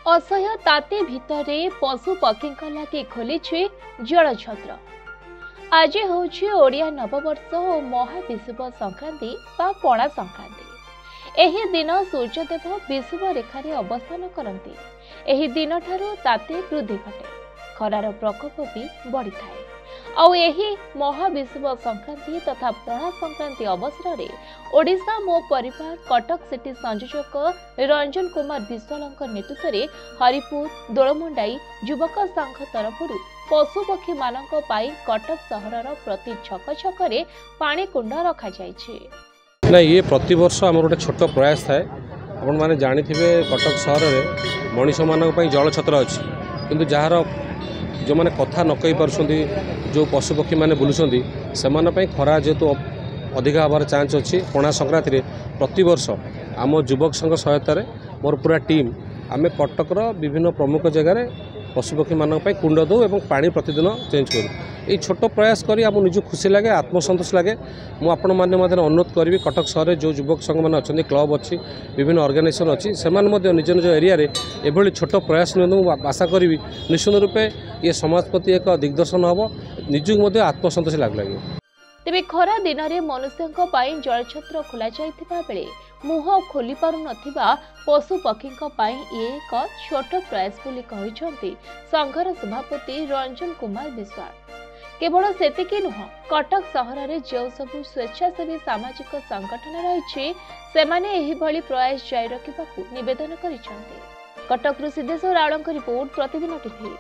असह्य ताते भितरे पशु पक्षी लगे खोली जलछत्र। आज हूँ ओडिया नववर्ष और महाविषुव संक्रांति बा पणा संक्रांति। एही दिन सूर्यदेव विषुव रेखारे अवस्थान करती। एही दिन ठारू ताते वृद्धि घटे, खरार प्रकोप भी बढ़ी थाए। आउ एही महाविषुव संक्रांति तथा पणा संक्रांति अवसर में ओडिशा मो परिवार कटक सिटी संयोजक रंजन कुमार विश्वाल नेतृत्व में हरिपुर दोलमुंडाई युवक संघ तरफ पशुपक्षी मानक कटक सहर प्रति छक छकरे पानी कुंड रखा जायछि। ना ये प्रति वर्ष आम गोटे छोट प्रयास थाए। आपण मैंने जानी कटक सहर में मनीष मान जल छत्र अच्छी, किंतु जार जो मैंने कथा न कही पार्टी जो पशुपक्षी मैंने बुलूँ से खरा जेहेतु अधिक हबार चान्स अच्छी। पणा संक्रांति प्रति वर्ष आम युवक संघ सहायतार मोर पूरा टीम आम कटकर विभिन्न प्रमुख जगार पशुपक्षी मान कुंड दौ और पानी प्रतिदिन चेंज करूँ। ये छोट प्रयास करी आम निज खुशी लगे, आत्मसंतोष लगे। मुझे अनुरोध करी कटक सहर जो युवक संघ मैंने अच्छा क्लब अच्छी, विभिन्न ऑर्गेनाइजेशन अच्छी, से निज निज एरिया एभली छोट प्रयास नियंतु। आशा करी निश्चित रूपे ये समाज प्रति एक दिग्दर्शन हम, निजक आत्मसंतोष लगे। तेबे खरा दिन में मनुष्यों जलछत्र खोल बेले मुह खोली पारु नथिबा पशु पक्षी ये एक छोट प्रयास बोली कहिसेंती संघर सभापति रंजन कुमार विश्वाल। केवल सेतिकी नुह, कटक सहर में जो सबु स्वेच्छासेवी सामाजिक संगठन रही सेमाने एही भली प्रयास जारी रखिबाकू निवेदन करिसेंती। कटक सिद्धेश्वर आड़ंग रिपोर्ट, प्रतिदिन टीवी।